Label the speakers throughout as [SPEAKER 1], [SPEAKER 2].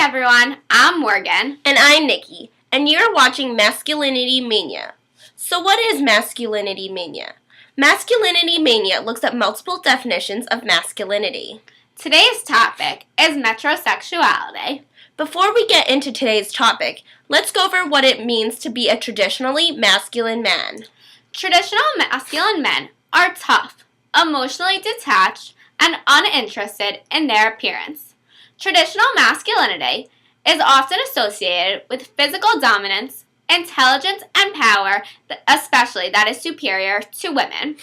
[SPEAKER 1] everyone, I'm Morgan.
[SPEAKER 2] And I'm Nikki, and you're watching Masculinity Mania. So what is Masculinity Mania? Masculinity Mania looks at multiple definitions of masculinity.
[SPEAKER 1] Today's topic is metrosexuality.
[SPEAKER 2] Before we get into today's topic, let's go over what it means to be a traditionally masculine man.
[SPEAKER 1] Traditional masculine men are tough, emotionally detached, and uninterested in their appearance. Traditional masculinity is often associated with physical dominance, intelligence, and power, especially that is superior to women.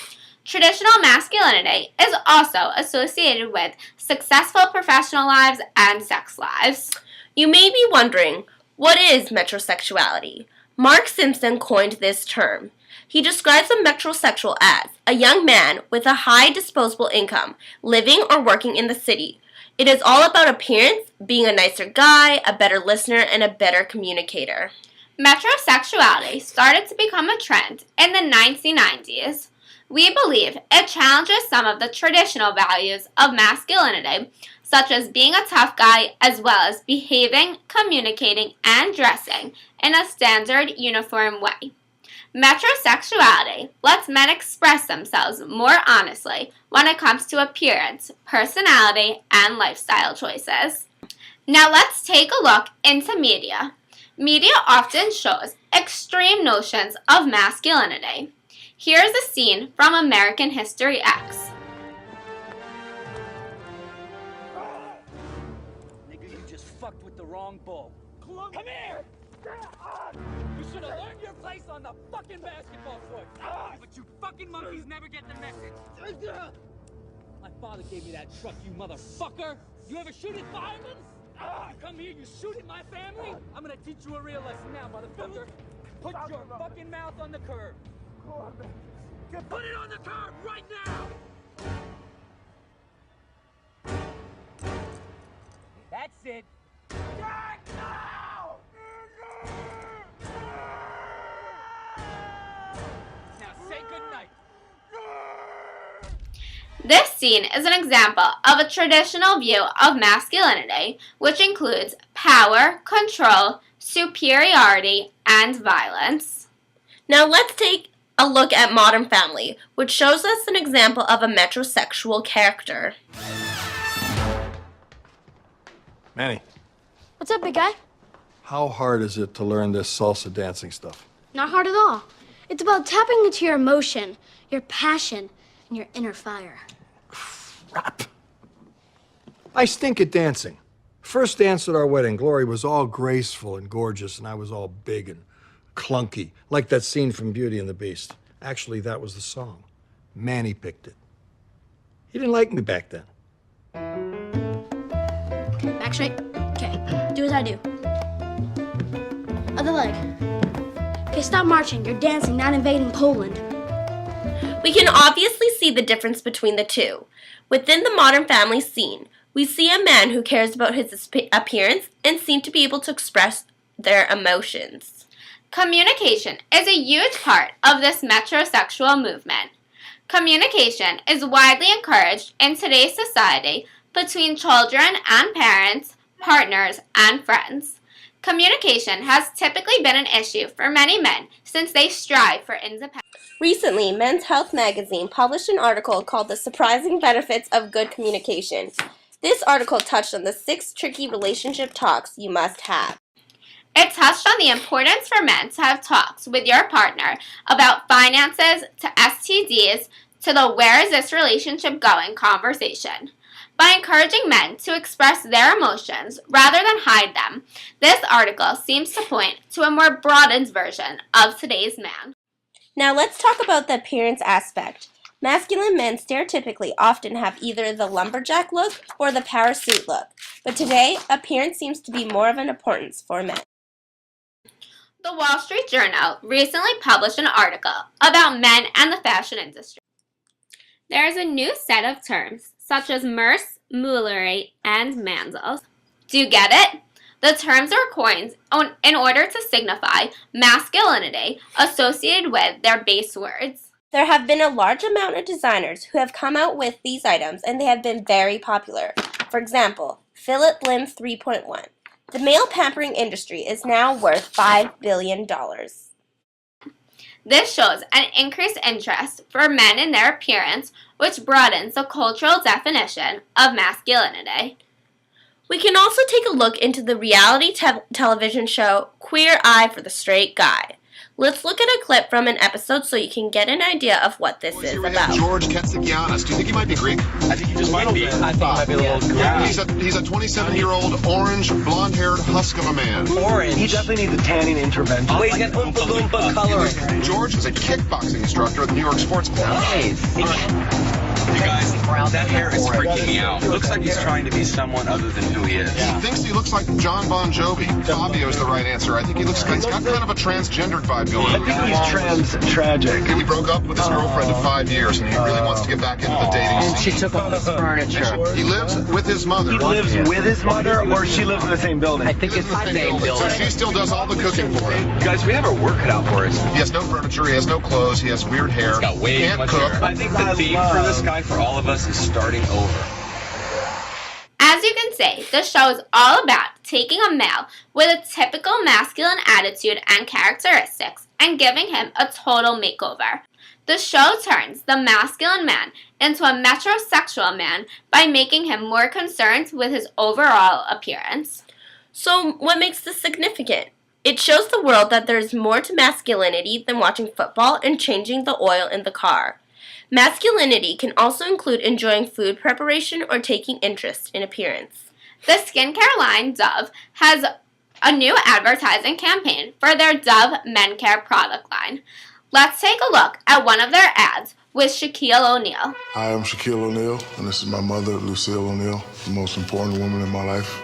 [SPEAKER 1] Traditional masculinity is also associated with successful professional lives and sex lives.
[SPEAKER 2] You may be wondering, what is metrosexuality? Mark Simpson coined this term. He describes a metrosexual as a young man with a high disposable income, living or working in the city. It is all about appearance, being a nicer guy, a better listener, and a better communicator.
[SPEAKER 1] Metrosexuality started to become a trend in the 1990s. We believe it challenges some of the traditional values of masculinity, such as being a tough guy, as well as behaving, communicating, and dressing in a standard uniform way. Metrosexuality lets men express themselves more honestly when it comes to appearance, personality, and lifestyle choices. Now let's take a look into media. Media often shows extreme notions of masculinity. Here's a scene from American History X.
[SPEAKER 3] Nigga, you just fucked with the wrong bull. Come here! You should have learned your place on the fucking basketball court. But you fucking monkeys never get the message. My father gave me that truck, you motherfucker. You ever shoot at firemen? You come here, you shoot at my family? I'm gonna teach you a real lesson now, motherfucker. Put your fucking mouth on the curb. Put it on the curb right now! That's it. Jack, now! Now say goodnight.
[SPEAKER 1] This scene is an example of a traditional view of masculinity, which includes power, control, superiority, and violence.
[SPEAKER 2] Now let's take a look at Modern Family, which shows us an example of a metrosexual character.
[SPEAKER 4] Manny,
[SPEAKER 5] What's up, big guy?
[SPEAKER 4] how hard is it to learn this salsa dancing stuff?
[SPEAKER 5] Not hard at all. It's about tapping into your emotion, your passion, and your inner fire.
[SPEAKER 4] Crap. I stink at dancing. First dance at our wedding, Glory was all graceful and gorgeous, and I was all big and clunky, like that scene from Beauty and the Beast. Actually, that was the song. Manny picked it. He didn't like me back then.
[SPEAKER 5] Back straight. Okay. Do as I do. Other leg. Okay, stop marching. You're dancing, not invading Poland.
[SPEAKER 2] We can obviously see the difference between the two. Within the Modern Family scene, we see a man who cares about his appearance and seems to be able to express their emotions.
[SPEAKER 1] Communication is a huge part of this metrosexual movement. Communication is widely encouraged in today's society between children and parents, partners, and friends. Communication has typically been an issue for many men since they strive for independence.
[SPEAKER 2] Recently, Men's Health magazine published an article called The Surprising Benefits of Good Communication. This article touched on the 6 tricky relationship talks you must have.
[SPEAKER 1] It touched on the importance for men to have talks with your partner about finances, to STDs, to the "where is this relationship going" conversation. By encouraging men to express their emotions rather than hide them, this article seems to point to a more broadened version of today's man.
[SPEAKER 2] Now let's talk about the appearance aspect. Masculine men stereotypically often have either the lumberjack look or the power suit look, but today, appearance seems to be more of an importance for men.
[SPEAKER 1] The Wall Street Journal recently published an article about men and the fashion industry. There is a new set of terms, such as merce, moulerie, and mandals. Do you get it? The terms are coined in order to signify masculinity associated with their base words.
[SPEAKER 2] There have been a large amount of designers who have come out with these items, and they have been very popular. For example, Philip Lim 3.1. The male pampering industry is now worth $5 billion.
[SPEAKER 1] This shows an increased interest for men in their appearance, which broadens the cultural definition of masculinity.
[SPEAKER 2] We can also take a look into the reality television show Queer Eye for the Straight Guy. Let's look at a clip from an episode so you can get an idea of what this is about.
[SPEAKER 6] George Katsigiannis. Do you think he might be Greek?
[SPEAKER 7] I think he just might be. I think he might be a little Greek.
[SPEAKER 6] Yeah, he's a 27-year-old orange, blonde-haired husk of a man.
[SPEAKER 7] Orange.
[SPEAKER 8] He definitely needs a tanning intervention.
[SPEAKER 7] Oh, he's got Oompa Loompa coloring.
[SPEAKER 6] George is a kickboxing instructor at the New York Sports Club.
[SPEAKER 7] Nice.
[SPEAKER 9] You guys, that hair is freaking me out. It looks like he's trying to be someone other than who he is.
[SPEAKER 6] He thinks he looks like John Bon Jovi. Fabio is the right answer. I think he's got kind of a transgendered vibe going.
[SPEAKER 8] I think he's tragic.
[SPEAKER 6] He broke up with his girlfriend of 5 years, and he really wants to get back into the dating scene.
[SPEAKER 7] She took all his furniture.
[SPEAKER 6] He lives with his mother.
[SPEAKER 8] He lives with his mother, or she lives in the same building?
[SPEAKER 7] I think it's the same
[SPEAKER 6] So
[SPEAKER 7] building.
[SPEAKER 6] she still does all the cooking for him.
[SPEAKER 9] Guys, we have our work cut out for us.
[SPEAKER 6] He has no furniture. He has no clothes. He has weird hair.
[SPEAKER 9] He's got way
[SPEAKER 6] he
[SPEAKER 9] too
[SPEAKER 6] can't
[SPEAKER 9] much
[SPEAKER 6] cook.
[SPEAKER 9] hair. I think the theme for this guy, for all of us, is starting over.
[SPEAKER 1] As you can see, the show is all about taking a male with a typical masculine attitude and characteristics and giving him a total makeover. The show turns the masculine man into a metrosexual man by making him more concerned with his overall appearance.
[SPEAKER 2] So, what makes this significant? It shows the world that there's more to masculinity than watching football and changing the oil in the car. Masculinity can also include enjoying food preparation or taking interest in appearance.
[SPEAKER 1] The skincare line Dove has a new advertising campaign for their Dove Men Care product line. Let's take a look at one of their ads with Shaquille O'Neal.
[SPEAKER 10] Hi, I'm Shaquille O'Neal, and this is my mother, Lucille O'Neal, the most important woman in my life.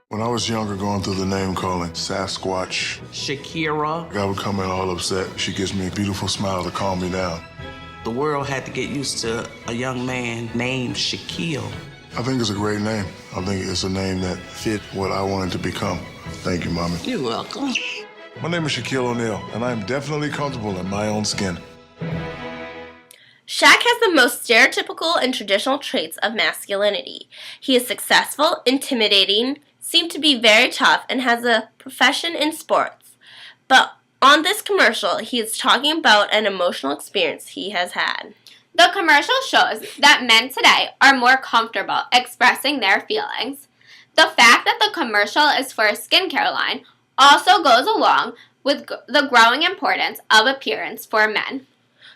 [SPEAKER 10] When I was younger, going through the name calling, Sasquatch,
[SPEAKER 11] Shakira.
[SPEAKER 10] I would come in all upset. She gives me a beautiful smile to calm me down.
[SPEAKER 11] The world had to get used to a young man named Shaquille.
[SPEAKER 10] I think it's a great name. I think it's a name that fit what I wanted to become. Thank you, Mommy.
[SPEAKER 11] You're welcome.
[SPEAKER 10] My name is Shaquille O'Neal, and I am definitely comfortable in my own skin.
[SPEAKER 2] Shaq has the most stereotypical and traditional traits of masculinity. He is successful, intimidating, seems to be very tough, and has a profession in sports. But on this commercial, he is talking about an emotional experience he has had.
[SPEAKER 1] The commercial shows that men today are more comfortable expressing their feelings. The fact that the commercial is for a skincare line also goes along with the growing importance of appearance for men.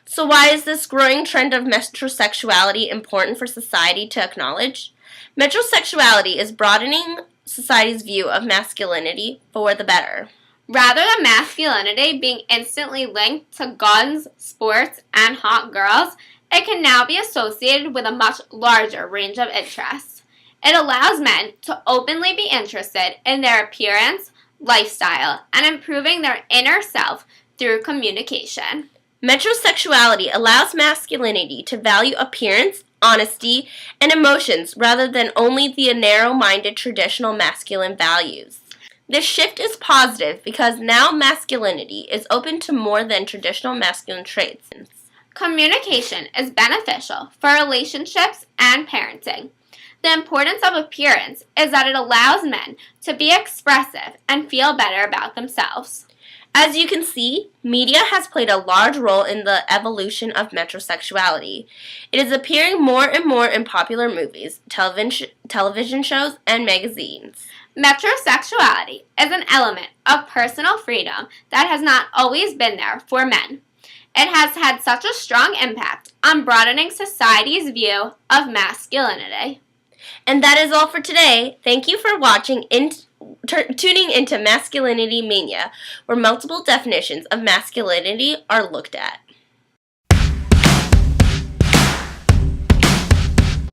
[SPEAKER 2] So why is this growing trend of metrosexuality important for society to acknowledge? Metrosexuality is broadening society's view of masculinity for the better.
[SPEAKER 1] Rather than masculinity being instantly linked to guns, sports, and hot girls, it can now be associated with a much larger range of interests. It allows men to openly be interested in their appearance, lifestyle, and improving their inner self through communication.
[SPEAKER 2] Metrosexuality allows masculinity to value appearance, honesty, and emotions rather than only the narrow-minded traditional masculine values. This shift is positive because now masculinity is open to more than traditional masculine traits.
[SPEAKER 1] Communication is beneficial for relationships and parenting. The importance of appearance is that it allows men to be expressive and feel better about themselves.
[SPEAKER 2] As you can see, media has played a large role in the evolution of metrosexuality. It is appearing more and more in popular movies, television shows, and magazines.
[SPEAKER 1] Metrosexuality is an element of personal freedom that has not always been there for men. It has had such a strong impact on broadening society's view of masculinity.
[SPEAKER 2] And that is all for today. Thank you for watching tuning into Masculinity Mania, where multiple definitions of masculinity are looked at.